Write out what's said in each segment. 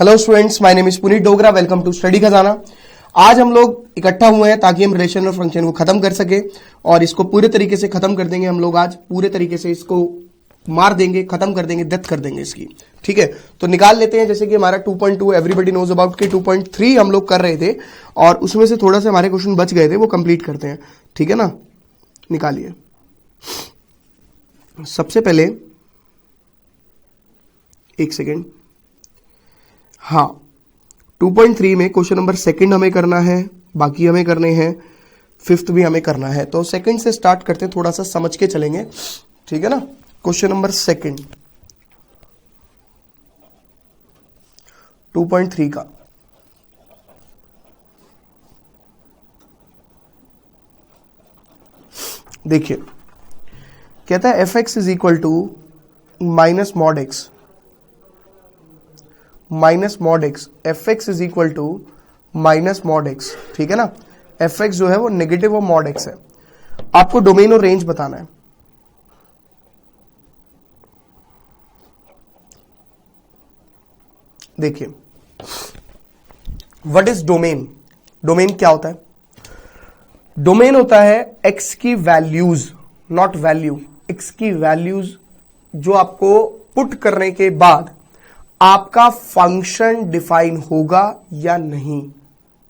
Hello students, my name is Puneet Dogra. Welcome to study Khazana. आज हम लोग इकट्ठा हुए हैं ताकि हम रिलेशन और फंक्शन को खत्म कर सके और इसको पूरे तरीके से खत्म कर देंगे। हम लोग आज पूरे तरीके से इसको मार देंगे, खत्म कर देंगे, डेथ कर देंगे इसकी। ठीक है, तो निकाल लेते हैं। जैसे कि हमारा 2.2 एवरीबॉडी नोज अबाउट के 2.3 हम लोग कर रहे थे और उसमें से थोड़ा सा हमारे क्वेश्चन बच गए थे, वो कंप्लीट करते हैं। ठीक है ना, निकालिए। सबसे पहले एक सेकेंड, हाँ 2.3 में क्वेश्चन नंबर सेकंड हमें करना है, बाकी हमें करने हैं, फिफ्थ भी हमें करना है। तो सेकंड से स्टार्ट करते हैं, थोड़ा सा समझ के चलेंगे। ठीक है ना, क्वेश्चन नंबर सेकंड 2.3 का। देखिए, कहता है f x is equal to minus mod x, minus mod x. F x is equal to minus mod x. ठीक है ना, एफ एक्स जो है वो नेगेटिव और मॉड एक्स है। आपको डोमेन और रेंज बताना है। देखिए, व्हाट इज डोमेन? डोमेन क्या होता है? डोमेन होता है एक्स की वैल्यूज, नॉट वैल्यू, एक्स की वैल्यूज जो आपको पुट करने के बाद आपका फंक्शन डिफाइन होगा या नहीं,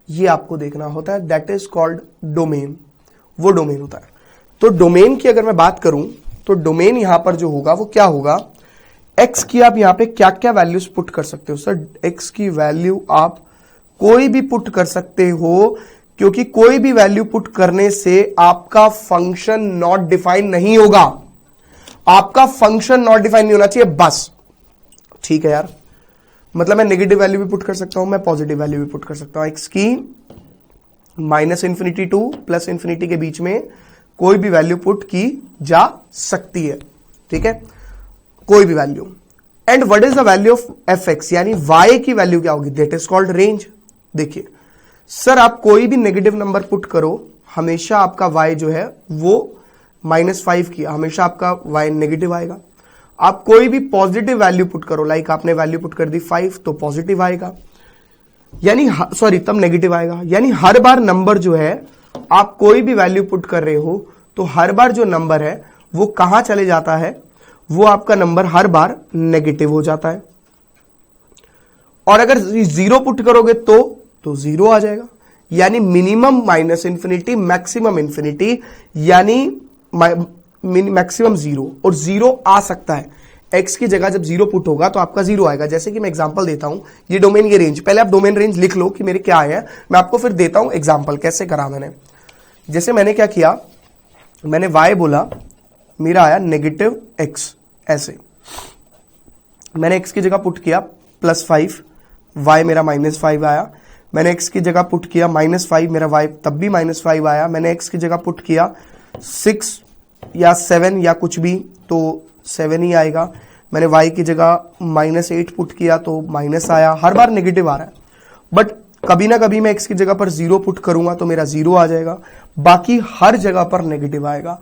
ये आपको देखना होता है। दैट इज कॉल्ड डोमेन, वो डोमेन होता है। तो डोमेन की अगर मैं बात करूं तो डोमेन यहां पर जो होगा वो क्या होगा, एक्स की आप यहां पे क्या क्या वैल्यूज पुट कर सकते हो। सर, एक्स की वैल्यू आप कोई भी पुट कर सकते हो, क्योंकि कोई भी वैल्यू पुट करने से आपका फंक्शन नॉट डिफाइन नहीं होगा। आपका फंक्शन नॉट डिफाइन नहीं होना चाहिए, बस। ठीक है यार, मतलब मैं नेगेटिव वैल्यू भी पुट कर सकता हूं, मैं पॉजिटिव वैल्यू भी पुट कर सकता हूं। एक्स की minus infinity two plus infinity के बीच में कोई भी वैल्यू पुट की जा सकती है। ठीक है, कोई भी value. And what is the value of F x, यानी वाई की वैल्यू क्या होगी? That is called range. देखिए सर, आप कोई भी नेगेटिव नंबर पुट करो, हमेशा आपका वाई जो है वो -5 किया, हमेशा आपका वाई नेगेटिव आएगा। आप कोई भी पॉजिटिव वैल्यू पुट करो, लाइक आपने वैल्यू पुट कर दी 5, तो पॉजिटिव आएगा, यानी सॉरी तब नेगेटिव आएगा। यानी हर बार नंबर जो है, आप कोई भी वैल्यू पुट कर रहे हो तो हर बार जो नंबर है वो कहां चले जाता है, वो आपका नंबर हर बार नेगेटिव हो जाता है। और अगर 0 पुट करोगे तो 0 आ जाएगा। यानी minimum minus infinity, maximum infinity, यानी मैक्सिमम 0, और 0 आ सकता है। x की जगह जब 0 पुट होगा तो आपका 0 आएगा। जैसे कि मैं एग्जांपल देता हूं, ये डोमेन, ये रेंज। पहले आप डोमेन रेंज लिख लो कि मेरे क्या आया है, मैं आपको फिर देता हूं एग्जांपल कैसे करा मैंने। जैसे मैंने क्या किया, मैंने y बोला, मेरा आया नेगेटिव x, ऐसे मैंने x की जगह पुट किया +5, y मेरा -5 आया। मैंने x की जगह पुट किया -5, मेरा y तब भी -5 आया। मैंने x की जगह पुट किया 6 या 7 या कुछ भी, तो 7 ही आएगा। मैंने y की जगह -8 पुट किया तो माइनस आया। हर बार नेगेटिव आ रहा है, बट कभी ना कभी मैं x की जगह पर 0 पुट करूंगा तो मेरा 0 आ जाएगा। बाकी हर जगह पर नेगेटिव आएगा,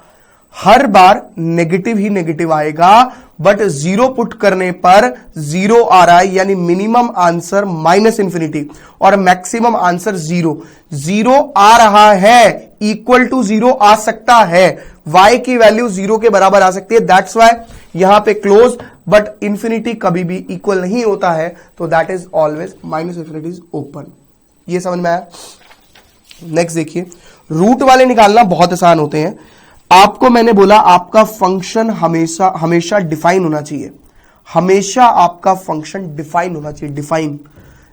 हर बार नेगेटिव ही नेगेटिव आएगा। बट 0 पुट करने पर 0 आ रहा है, यानी मिनिमम आंसर -इंफिनिटी और मैक्सिमम आंसर 0। 0 आ रहा है, इक्वल टू 0 आ सकता है, y की वैल्यू 0 के बराबर आ सकती है। दैट्स वाई यहां पे क्लोज, बट इंफिनिटी कभी भी इक्वल नहीं होता है, तो that is always -infinity is open. ये समझ में आया? नेक्स्ट देखिए, रूट वाले निकालना बहुत आसान होते हैं। आपको मैंने बोला आपका फंक्शन हमेशा हमेशा डिफाइन होना चाहिए, हमेशा आपका फंक्शन डिफाइन होना चाहिए, डिफाइन।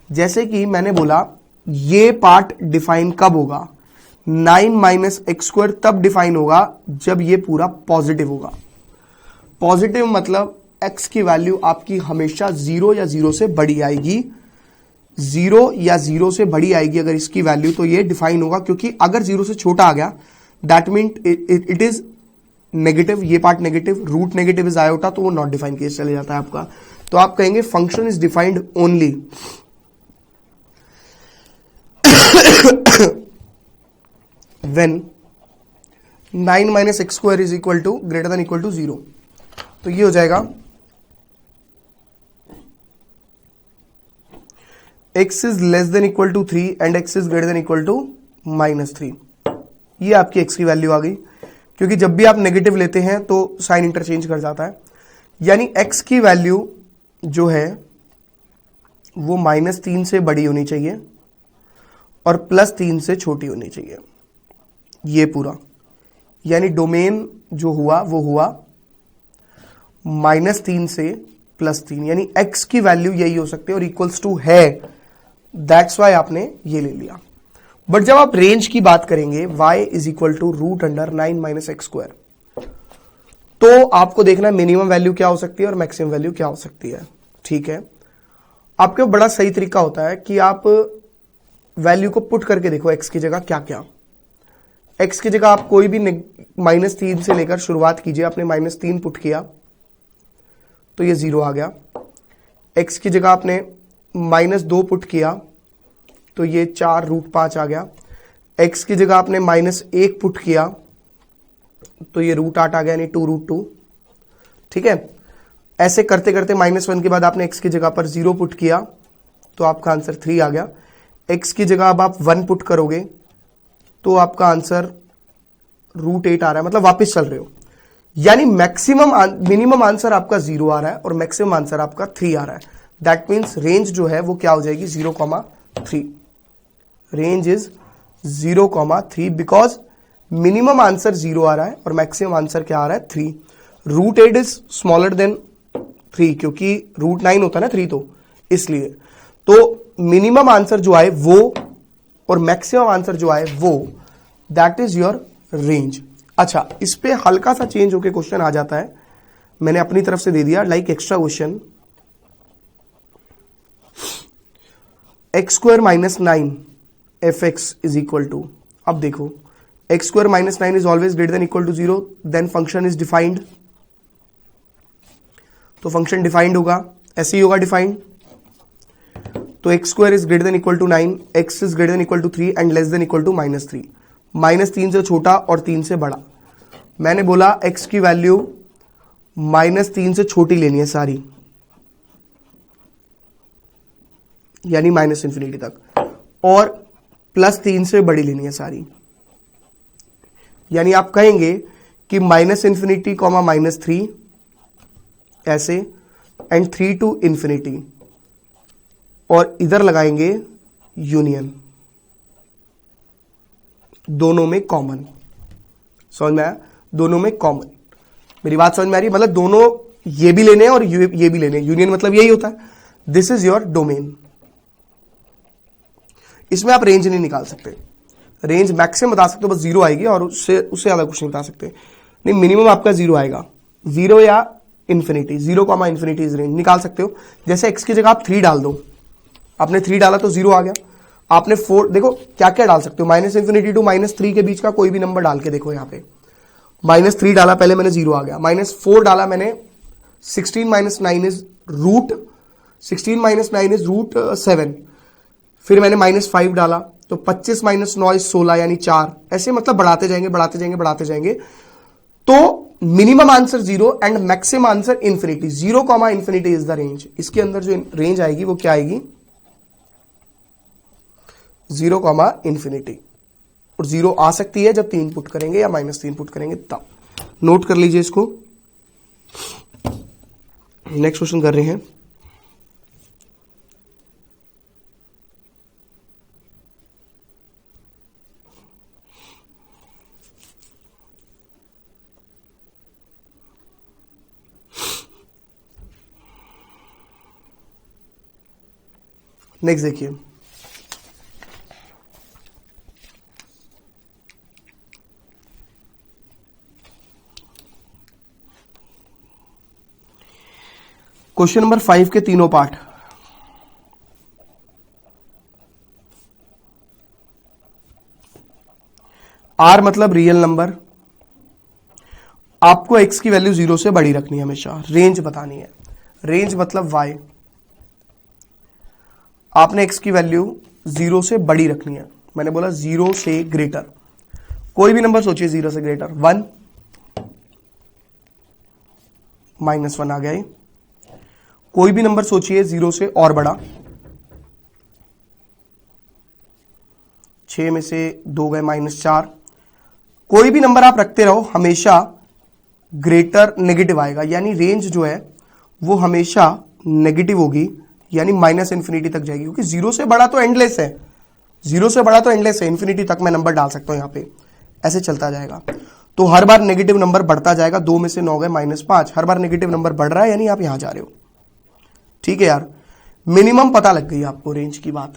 जैसे कि मैंने बोला ये पार्ट डिफाइन कब होगा, 9 - x² तब डिफाइन होगा जब ये पूरा पॉजिटिव होगा। पॉजिटिव मतलब x की वैल्यू आपकी हमेशा 0 या 0 से बड़ी आएगी, 0 या 0 से बड़ी आएगी अगर इसकी वैल्यू, तो ये डिफाइन होगा। क्योंकि अगर 0 से छोटा आ गया, that mean it is negative, ये part negative, root negative is iota, तो वो नॉट डिफाइन केस चले जाता है आपका। तो आप कहेंगे function is defined only when 9 - x² is equal to greater than equal to 0। तो ये हो जाएगा x is less than equal to 3 and x is greater than equal to -3। ये आपकी x की वैल्यू आ गई, क्योंकि जब भी आप नेगेटिव लेते हैं तो साइन इंटरचेंज कर जाता है। यानी x की वैल्यू जो है वो -3 से बड़ी होनी चाहिए और +3 से छोटी होनी चाहिए, ये पूरा। यानी डोमेन जो हुआ वो हुआ -3 से +3, यानी x की वैल्यू यही हो सकती है और इक्वल्स टू है, दैट्स वाई आपने ये ले लिया। बट जब आप रेंज की बात करेंगे y is equal to √9 - x², तो आपको देखना मिनिमम वैल्यू क्या हो सकती है और मैक्सिमम वैल्यू क्या हो सकती है। ठीक है, आपके बड़ा सही तरीका होता है कि आप वैल्यू को पुट करके देखो x की जगह क्या क्या। x की जगह आप कोई भी -3 से लेकर शुरुआत कीजिए, आपने -3 पुट किया तो ये 0 आ गया। x की जगह आपने -2 पुट किया तो ये 4√5 आ गया। x की जगह आपने -1 पुट किया तो ये √8 आ गया, यानी 2√2। ठीक है, ऐसे करते करते -1 के बाद आपने x की जगह पर 0 पुट किया तो आपका आंसर 3 आ गया। x की जगह अब आप 1 पुट करोगे तो आपका आंसर √8 आ रहा है, मतलब वापस चल रहे हो। यानी मिनिमम आंसर आपका 0 आ रहा है और मैक्सिमम आंसर आपका 3 आ रहा है। दैट मीन्स रेंज जो है वो क्या हो जाएगी, 0,3। Range is 0,3 because minimum answer 0 आ रहा है और मैक्सिमम आंसर क्या आ रहा है, 3। √8 इज स्मॉलर देन 3, क्योंकि √9 होता है ना 3, तो इसलिए तो मिनिमम आंसर जो आए वो और मैक्सिमम आंसर जो आए वो, दैट इज योर रेंज। अच्छा, इस पे हल्का सा चेंज होके क्वेश्चन आ जाता है, मैंने अपनी तरफ से दे दिया like extra question. x² - 9 fx is equal to, अब देखो x² - 9 इज always greater than equal to 0, then function is defined. तो फंक्शन डिफाइंड होगा, ऐसे ही होगा डिफाइंड। तो x² is greater than equal to 9, x is greater than equal to 3 and less than equal to -3। -3 से छोटा और 3 से बड़ा। मैंने बोला x की वैल्यू -3 से छोटी लेनी है सारी, यानी -∞ तक, और +3 से बड़ी लेनी है सारी। यानी आप कहेंगे कि -∞, -3 ऐसे एंड 3 to ∞, और इधर लगाएंगे यूनियन, दोनों में कॉमन। समझ में आया, दोनों में कॉमन। मेरी बात समझ में आ रही है, मतलब दोनों ये भी लेने हैं और ये भी लेने हैं। यूनियन मतलब यही होता है, दिस इज योर डोमेन। इसमें आप रेंज नहीं निकाल सकते, रेंज मैक्सिमम बता सकते हो, बस 0 आएगी और उससे ज्यादा कुछ नहीं बता सकते। नहीं, मिनिमम आपका 0 आएगा, 0 या इन्फिनिटी, 0,∞ इज रेंज निकाल सकते हो। जैसे x की जगह आप 3 डाल दो, आपने 3 डाला तो 0 आ गया। आपने 4, देखो क्या क्या डाल सकते हो, -∞ to -3 के बीच का कोई भी नंबर डाल के देखो। यहाँ पे -3 डाला पहले मैंने, 0 आ गया। -4 डाला मैंने, 16 - 9 इज √7। फिर मैंने -5 डाला तो 25 - 9 इज 16, यानी 4। ऐसे मतलब बढ़ाते जाएंगे बढ़ाते जाएंगे बढ़ाते जाएंगे। तो minimum answer 0 and maximum answer infinity. 0,∞ is the range. इसके अंदर जो रेंज आएगी वो क्या आएगी, 0,∞। और 0 आ सकती है जब 3 पुट करेंगे या -3 पुट करेंगे तब। नोट कर लीजिए इसको। नेक्स्ट क्वेश्चन कर रहे हैं। नेक्स्ट देखिए, क्वेश्चन नंबर 5 के तीनों पार्ट। R मतलब रियल नंबर, आपको x की वैल्यू 0 से बड़ी रखनी है हमेशा, रेंज बतानी है। रेंज मतलब y, आपने x की वैल्यू 0 से बड़ी रखनी है। मैंने बोला 0 से ग्रेटर, कोई भी नंबर सोचिए 0 से ग्रेटर। 1 -1 आ गया ये। कोई भी नंबर सोचिए 0 से और बड़ा, 6 में से 2 गए -4। कोई भी नंबर आप रखते रहो हमेशा ग्रेटर नेगेटिव आएगा, यानी रेंज जो है वो हमेशा नेगेटिव होगी, यानी -इन्फिनिटी तक जाएगी, क्योंकि 0 से बड़ा तो एंडलेस है, 0 से बड़ा तो एंडलेस है, इन्फिनिटी तक मैं नंबर डाल सकता हूं यहां पे, ऐसे चलता जाएगा। तो हर बार नेगेटिव नंबर बढ़ता जाएगा। 2 में से 9 गए -5, हर बार नेगेटिव नंबर बढ़ रहा है, यानी आप यहां जा रहे हो। ठीक है यार, मिनिमम पता लग गई आपको रेंज की बात।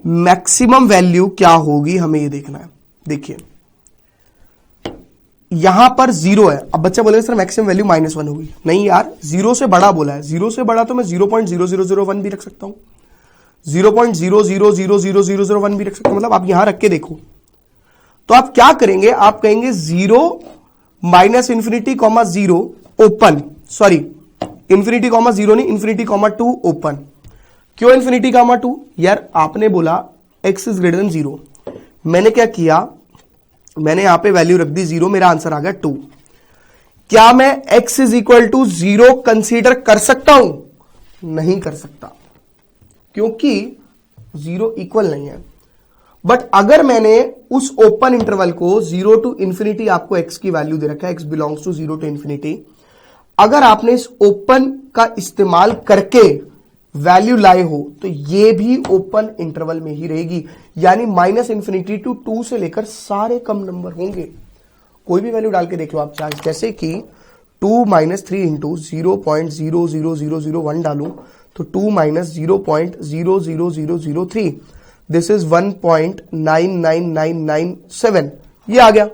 मैक्सिमम वैल्यू क्या होगी हमें ये देखना है। देखिए यहां पर 0 है, अब बच्चा बोलेगा सर मैक्सिमम वैल्यू -1 होगी। नहीं यार, 0 से बड़ा बोला है, 0 से बड़ा तो मैं 0.0001 भी रख सकता हूं, 0.000001 भी रख सकता हूं। मतलब आप यहां रख के देखो तो आप क्या करेंगे, आप कहेंगे 0 -इन्फिनिटी, 0 ओपन, सॉरी इन्फिनिटी 0 नहीं, इन्फिनिटी 2 ओपन। क्यों इन्फिनिटी 2? यार आपने बोला x इज ग्रेटर देन 0, मैंने क्या किया, मैंने यहां पे वैल्यू रख दी 0, मेरा आंसर आ गया 2। क्या मैं x is equal to 0 consider कर सकता हूं? नहीं कर सकता, क्योंकि 0 इक्वल नहीं है। बट अगर मैंने उस ओपन इंटरवल को 0 टू इंफिनिटी, आपको x की वैल्यू दे रखा है, x belongs to 0 to infinity, अगर आपने इस ओपन का इस्तेमाल करके वैल्यू लाए हो तो ये भी ओपन इंटरवल में ही रहेगी, यानी -इन्फिनिटी टू 2 से लेकर सारे कम नंबर होंगे। कोई भी वैल्यू डाल के देख लो आप, चाहे जैसे कि 2 - 3 इंटू 0.00001 डालू तो 2 - 0.00003, दिस इज 1.99997, ये आ गया।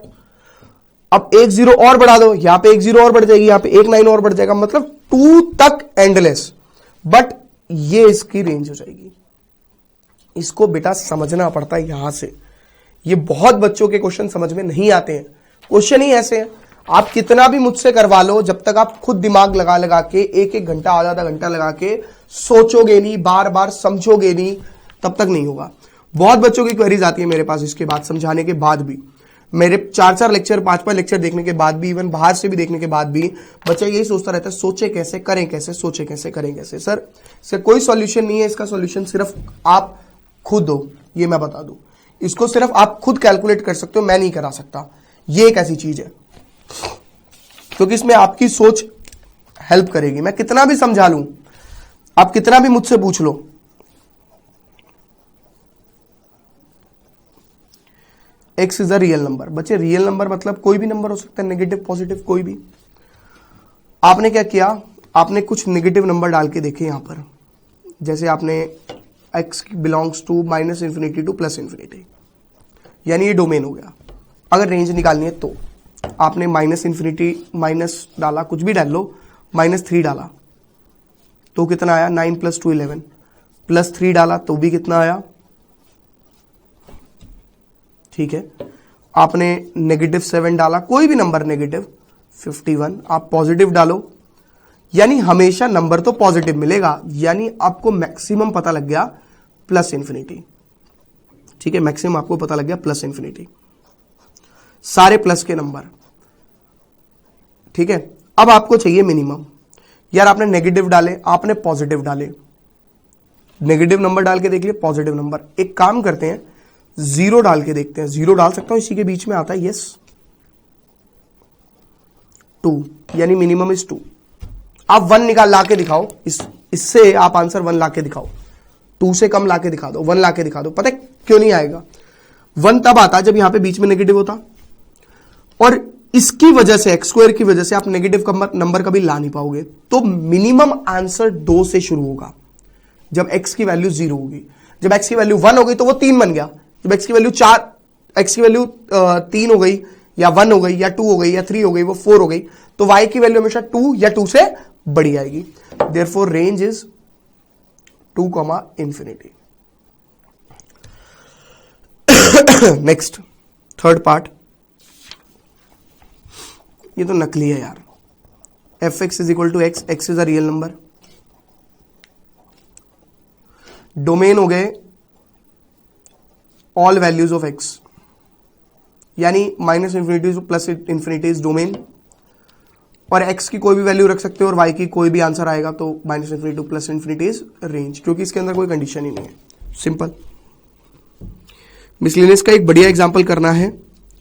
अब एक 0 और बढ़ा दो, यहां पे एक 0 और बढ़ जाएगी, यहां पे एक 9 और बढ़ जाएगा, मतलब 2 तक एंडलेस। बट ये इसकी रेंज हो जाएगी। इसको बेटा समझना पड़ता है यहां से। ये बहुत बच्चों के क्वेश्चन समझ में नहीं आते हैं। क्वेश्चन ही ऐसे हैं, आप कितना भी मुझसे करवा लो, जब तक आप खुद दिमाग लगा लगा के एक घंटा आधा घंटा लगा के सोचोगे नहीं, बार बार समझोगे नहीं, तब तक नहीं होगा। बहुत बच्चों की क्वेरीज आती है मेरे पास इसके बाद, समझाने के बाद भी, मेरे 4 लेक्चर 5 लेक्चर देखने के बाद भी, इवन बाहर से भी देखने के बाद भी बच्चा यही सोचता रहता है, सोचे कैसे करें कैसे, सोचे कैसे करें कैसे। सर इसका कोई सॉल्यूशन नहीं है, इसका सॉल्यूशन सिर्फ आप खुद हो, ये मैं बता दूं। इसको सिर्फ आप खुद कैलकुलेट कर सकते हो, मैं नहीं करा सकता। ये एक ऐसी चीज है क्योंकि इसमें आपकी सोच हेल्प करेगी। मैं कितना भी समझा लूं, आप कितना भी मुझसे पूछ लो, x is a real number. बच्चे रियल नंबर मतलब कोई भी नंबर हो सकता है, नेगेटिव पॉजिटिव कोई भी। आपने क्या किया, आपने कुछ नेगेटिव नंबर डाल के देखे यहां पर, जैसे आपने x belongs to -infinity to +infinity, यानी ये डोमेन हो गया। अगर रेंज निकालनी है तो आपने -इन्फिनिटी माइनस डाला, कुछ भी डाल लो, -3 डाला तो कितना आया, 9 + 2 11, +3 डाला तो भी कितना आया, ठीक है। आपने -7 डाला, कोई भी नंबर नेगेटिव, 51, आप पॉजिटिव डालो, यानी हमेशा नंबर तो पॉजिटिव मिलेगा, यानी आपको मैक्सिमम पता लग गया +इन्फिनिटी। ठीक है, मैक्सिमम आपको पता लग गया +इन्फिनिटी, सारे प्लस के नंबर। ठीक है, अब आपको चाहिए मिनिमम। यार आपने नेगेटिव डाले, आपने पॉजिटिव डाले, नेगेटिव नंबर डाल के देख लिए, पॉजिटिव नंबर। एक काम करते हैं, 0 डाल के देखते हैं। 0 डाल सकता हूं, इसी के बीच में आता है, यस 2, यानी मिनिमम इज 2। आप 1 निकाल ला के दिखाओ, इससे आप आंसर 1 ला के दिखाओ, 2 से कम ला के दिखा दो, 1 ला के दिखा दो। पता है क्यों नहीं आएगा? 1 तब आता जब यहां पे बीच में नेगेटिव होता, और इसकी वजह से x² की वजह से आप नेगेटिव नंबर कभी ला नहीं पाओगे। तो मिनिमम आंसर 2 से शुरू होगा जब x की वैल्यू 0 होगी। जब x की वैल्यू 1 हो गई तो वो 3 बन गया। जब x की वैल्यू 3 हो गई, या 1 हो गई, या 2 हो गई, या 3 हो गई, वो 4 हो गई, तो y की वैल्यू हमेशा 2 या 2 से बड़ी आएगी। Therefore range is 2, infinity. Next, third part, ये तो नकली है यार। fx is equal to x, x is a real number. Domain हो गए ऑल वैल्यूज ऑफ x, यानी -infinity to +infinity is domain, और x की कोई भी वैल्यू रख सकते हो और y की कोई भी आंसर आएगा तो -infinity to +infinity is range, क्योंकि इसके अंदर कोई कंडीशन ही नहीं है। सिंपल। मिसलेनियस का एक बढ़िया एग्जाम्पल करना है,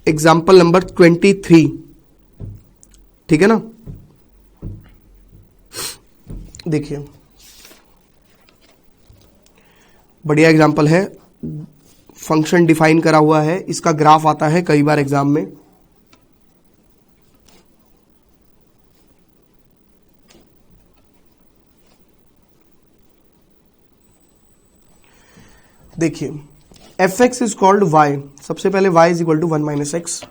एग्जाम्पल नंबर 23, ठीक है ना। देखिए बढ़िया एग्जाम्पल है, फंक्शन डिफाइन करा हुआ है, इसका ग्राफ आता है कई बार एग्जाम में। देखिए f x is called y, सबसे पहले y is equal to 1 minus x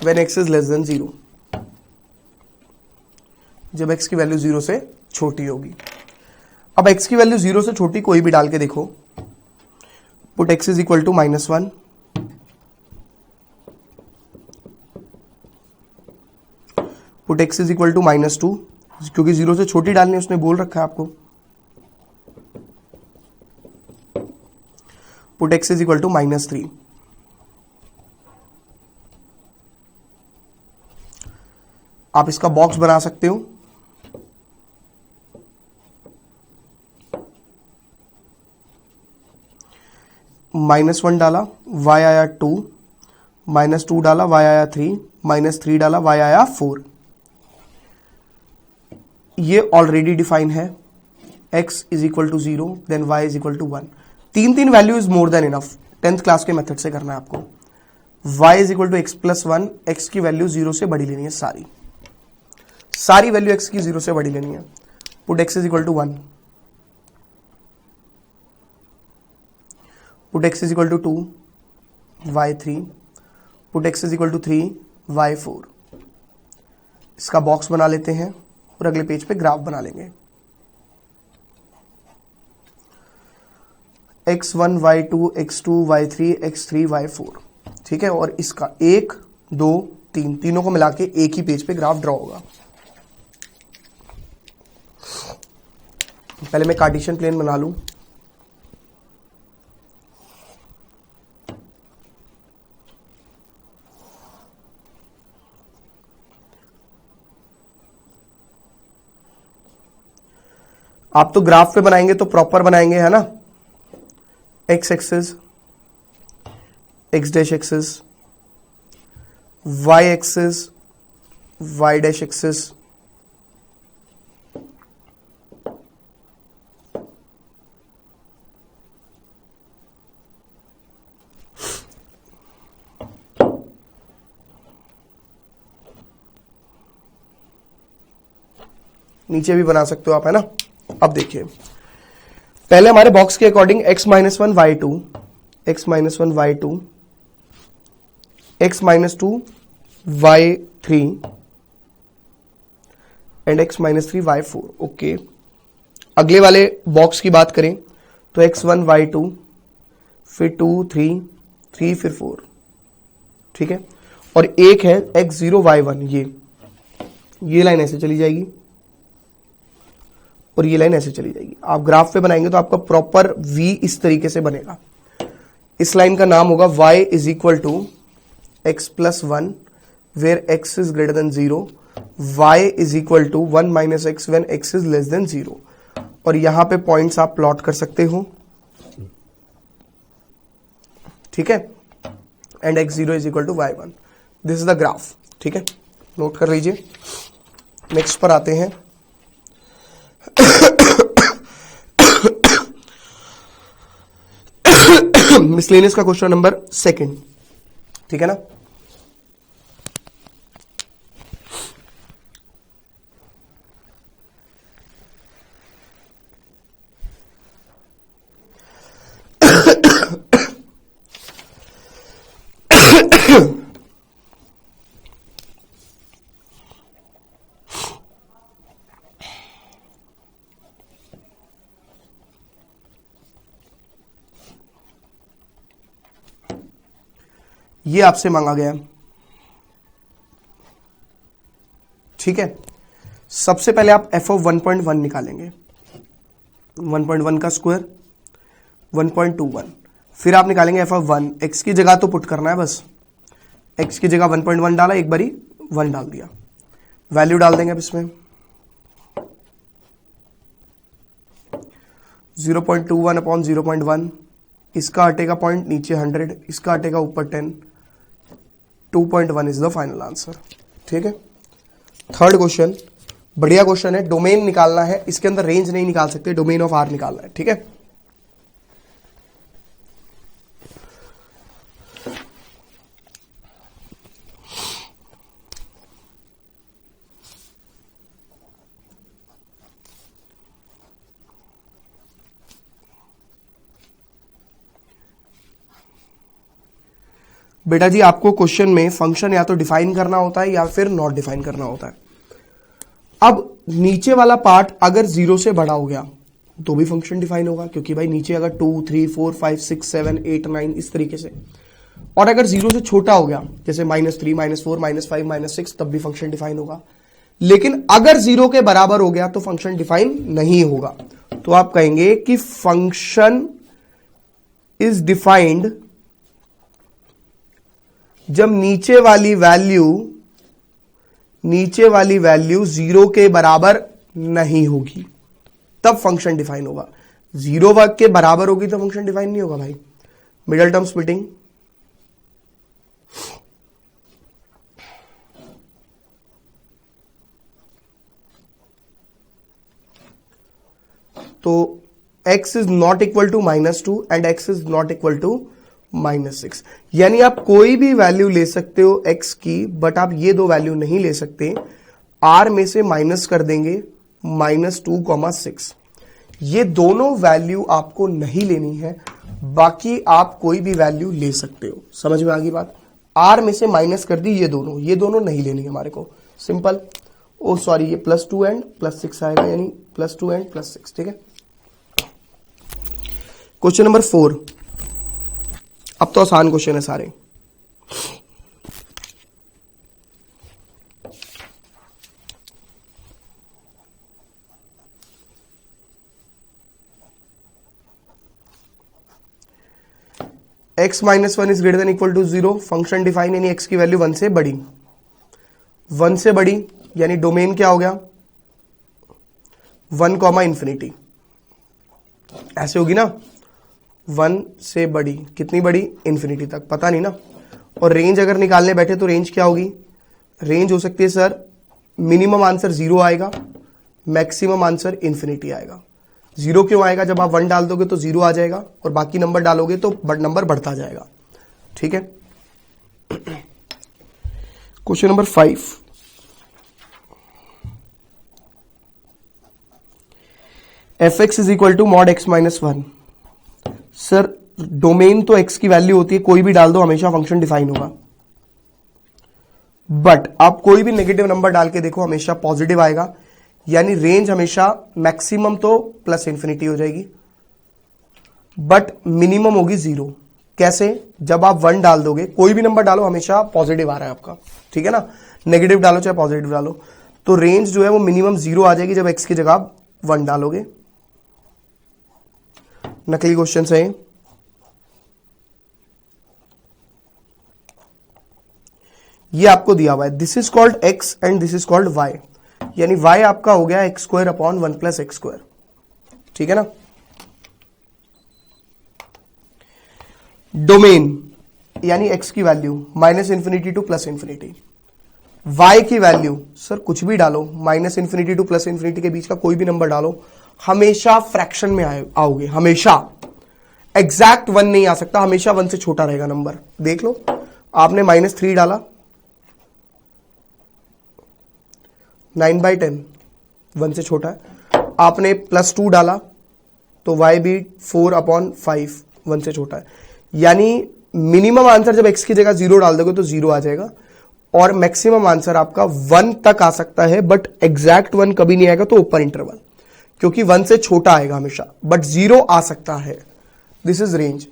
when x is less than 0, जब x की वैल्यू 0 से छोटी होगी। अब x की वैल्यू 0 से छोटी कोई भी डाल के देखो, put x is equal to -1, put x is equal to -2, क्योंकि 0 से छोटी डालनी उसने बोल रखा है आपको, put x is equal to -3। आप इसका बॉक्स बना सकते हो, -1 डाला y आया 2, -2 डाला y आया 3, -3 डाला y आया 4। ये ऑलरेडी डिफाइन है, x is equal to 0 then y is equal to 1। तीन value is more than enough, 10th class के मेथड से करना है आपको। y is equal to x+1, x की वैल्यू 0 से बड़ी लेनी है, सारी वैल्यू x की 0 से बड़ी लेनी है। Put x is equal to 1, put x is equal to 2, y 3, put x is equal to 3, y 4। इसका बॉक्स बना लेते हैं और अगले पेज पे ग्राफ बना लेंगे। x1, y2, x2, y3, x3, y4, ठीक है। और इसका 1, 2, 3 तीनों को मिला के एक ही पेज पे ग्राफ ड्रॉ होगा। पहले मैं कार्टेशियन प्लेन बना लूं, आप तो ग्राफ पे बनाएंगे तो प्रॉपर बनाएंगे, है ना। x axis, x dash axis, y axis, y dash axis, नीचे भी बना सकते हो आप, है ना। अब देखिए पहले हमारे बॉक्स के according x-1 y2, x-1 y2, x-2 y3 and x-3 y4। Okay, अगले वाले बॉक्स की बात करें तो x1 y2, फिर 2 3 3 फिर 4, ठीक है। और एक है x0 y1, ये लाइन ऐसे चली जाएगी और ये लाइन ऐसे चली जाएगी। आप ग्राफ पे बनाएंगे तो आपका प्रॉपर V इस तरीके से बनेगा। इस लाइन का नाम होगा y is equal to x+1 where x is greater than 0, y is equal to 1 minus x when x is less than 0। और यहां पे पॉइंट्स आप प्लॉट कर सकते हो, ठीक है। And x0 is equal to y1, this is the graph, ठीक है, नोट कर लीजिए। नेक्स्ट पर आते हैं। मिसलेनियस का क्वेश्चन नंबर 2, ठीक है ना। ये आपसे मांगा गया, ठीक है। सबसे पहले आप f ऑफ 1.1 निकालेंगे, 1.1 का स्क्वायर 1.21, फिर आप निकालेंगे f ऑफ 1। x की जगह तो पुट करना है, बस x की जगह 1.1 डाला, एक बारी 1 डाल दिया, वैल्यू डाल देंगे अब इसमें 0.21 अपॉन 0.1 इसका हटेगा पॉइंट, नीचे 100, इसका हटेगा ऊपर 10, 2.1 इज द फाइनल आंसर। ठीक है। थर्ड क्वेश्चन, बढ़िया क्वेश्चन है, डोमेन निकालना है, इसके अंदर रेंज नहीं निकाल सकते, डोमेन ऑफ आर निकालना है। ठीक है। बेटा जी आपको क्वेश्चन में फंक्शन या तो डिफाइन करना होता है या फिर नॉट डिफाइन करना होता है। अब नीचे वाला पार्ट अगर 0 से बड़ा हो गया तो भी फंक्शन डिफाइन होगा, क्योंकि भाई नीचे अगर 2, 3, 4, 5, 6, 7, 8, 9 इस तरीके से, और अगर 0 से छोटा हो गया जैसे -3, -4, -5, -6 तब भी फंक्शन डिफाइन होगा। लेकिन अगर 0 के बराबर हो गया तो फंक्शन डिफाइन नहीं होगा। तो आप कहेंगे कि फंक्शन इज डिफाइंड जब नीचे वाली वैल्यू 0 के बराबर नहीं होगी, तब फंक्शन डिफाइन होगा। 0 वर्ग के बराबर होगी तो फंक्शन डिफाइन नहीं होगा भाई। मिडल टर्म स्प्लिटिंग, तो x is not equal to -2 and x is not equal to -6, यानी आप कोई भी वैल्यू ले सकते हो x की, बट आप ये दो वैल्यू नहीं ले सकते। r में से माइनस कर देंगे -2,6, ये दोनों वैल्यू आपको नहीं लेनी है, बाकी आप कोई भी वैल्यू ले सकते हो। समझ में आ गई बात? r में से माइनस कर दी ये दोनों नहीं लेनी है हमारे को, सिंपल। ओ सॉरी, ये +2 एंड +6 आएगा, यानी +2 एंड +6। ठीक है। क्वेश्चन नंबर 4, अब तो आसान क्वेश्चन है सारे। x -1 is greater than equal to 0, function define, यानी x की वैल्यू 1 से बड़ी। 1 से बड़ी यानी डोमेन क्या हो गया? 1, ∞। ऐसे होगी ना, 1 से बड़ी, कितनी बड़ी? इन्फिनिटी तक, पता नहीं ना। और रेंज अगर निकालने बैठे तो रेंज क्या होगी? रेंज हो सकती है सर, मिनिमम आंसर 0 आएगा, मैक्सिमम आंसर इन्फिनिटी आएगा। 0 क्यों आएगा? जब आप 1 डाल दोगे तो 0 आ जाएगा, और बाकी नंबर डालोगे तो नंबर बढ़ता जाएगा। ठीक है। Question number 5, fx is equal to mod x -1। Sir domain तो x की वैल्यू होती है, कोई भी डाल दो हमेशा फंक्शन डिफाइन होगा, बट आप कोई भी नेगेटिव नंबर डाल के देखो हमेशा पॉजिटिव आएगा, यानी रेंज हमेशा मैक्सिमम तो प्लस इन्फिनिटी हो जाएगी, बट मिनिमम होगी 0। कैसे? जब आप 1 डाल दोगे, कोई भी नंबर डालो हमेशा पॉजिटिव आ रहा है आपका, ठीक है ना, नेगेटिव डालो चाहे पॉजिटिव डालो, तो रेंज जो है वो मिनिमम 0 आ जाएगी जब x की जगह आप 1 डालोगे। नकली क्वेश्चन है। ये आपको दिया हुआ है, this is called x and this is called y, यानी y आपका हो गया x² अपॉन 1 + x²। ठीक है ना। डोमेन यानी x की वैल्यू -∞ टू +∞, y की वैल्यू सर कुछ भी डालो, -∞ टू +∞ के बीच का कोई भी नंबर डालो, हमेशा फ्रैक्शन में आओगे, हमेशा एग्जैक्ट 1 नहीं आ सकता, हमेशा 1 से छोटा रहेगा नंबर। देख लो, आपने -3 डाला, 9/10 1 से छोटा है, आपने +2 डाला तो y भी 4/5 1 से छोटा है, यानी मिनिमम आंसर जब x की जगह 0 डाल दोगे तो 0 आ जाएगा, और मैक्सिमम आंसर आपका 1 तक आ सकता है, बट एग्जैक्ट 1 कभी नहीं आएगा, तो ऊपर इंटरवल, क्योंकि 1 से छोटा आएगा हमेशा, बट 0 आ सकता है। This is range.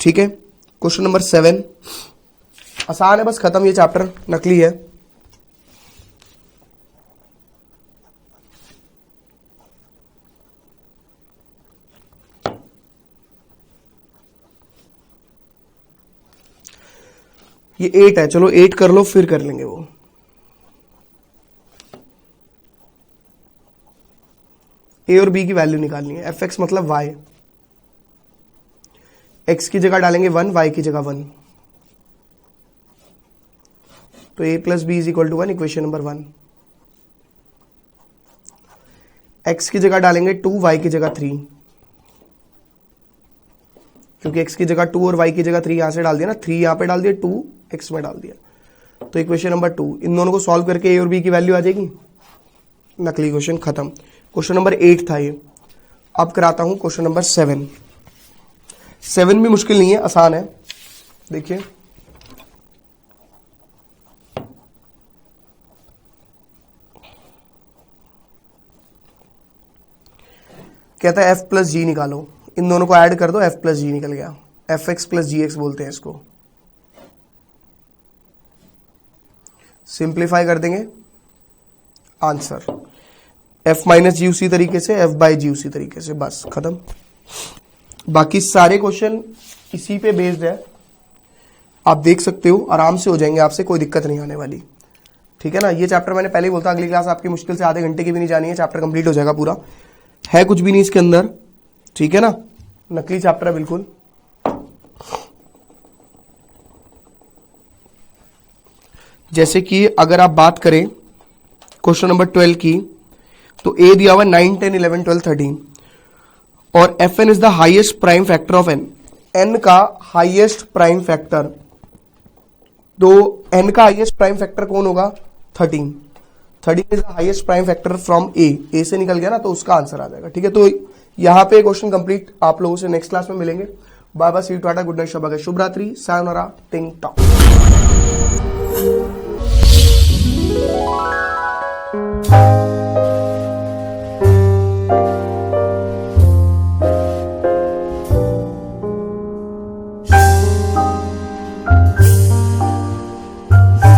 ठीक है। क्वेश्चन नंबर 7, आसान है, बस खत्म ये चैप्टर, नकली है। ये 8 है, चलो 8 कर लो फिर कर लेंगे वो। ए और बी की वैल्यू निकालनी है, fx मतलब y, x की जगह डालेंगे 1, y की जगह 1, तो a plus b is equal to 1, equation number 1। x की जगह डालेंगे 2, y की जगह 3, क्योंकि x की जगह 2 और y की जगह 3 यहां से डाल दिया ना, 3 यहां पे डाल दिया, 2 x में डाल दिया, तो इक्वेशन नंबर 2। इन दोनों को सॉल्व करके a और b की वैल्यू आ जाएगी। नकली क्वेश्चन खत्म। क्वेश्चन नंबर 8 था ये। अब कराता हूं क्वेश्चन नंबर 7। 7 भी मुश्किल नहीं है, आसान है। देखिए, कहता है f प्लस जी निकालो, इन दोनों को ऐड कर दो, f प्लस जी निकल गया, एफ एक्स प्लस जी एक्स बोलते हैं इसको। सिंप्लीफाई कर देंगे, आंसर f माइनस जी उसी तरीके से, f बाई जी उसी तरीके से, बस खत्म। बाकी सारे क्वेश्चन इसी पे बेस्ड है, आप देख सकते हो, आराम से हो जाएंगे आपसे, कोई दिक्कत नहीं आने वाली। ठीक है ना। ये चैप्टर मैंने पहले ही बोलता, अगली क्लास आपकी मुश्किल से आधे घंटे की भी नहीं जानी है, चैप्टर कंप्लीट हो जाएगा पूरा, है कुछ भी नहीं इसके अंदर। ठीक है ना, नकली चैप्टर है बिल्कुल। जैसे कि अगर आप बात करें क्वेश्चन नंबर 12 की, तो ए दिया हुआ 9, 10, 11, 12, 13 और F N is the highest prime factor of N. N का हाईएस्ट प्राइम फैक्टर, तो एन का हाईएस्ट प्राइम फैक्टर कौन होगा? 13। 13 is the highest prime factor from A से निकल गया ना, तो उसका आंसर आ जाएगा। ठीक है, तो यहां पे क्वेश्चन कंप्लीट। आप लोगों से नेक्स्ट क्लास में मिलेंगे। Bye bye, see you, tata, good night, शब, शुभ रात्रि, सायोनारा, टिंग टॉक।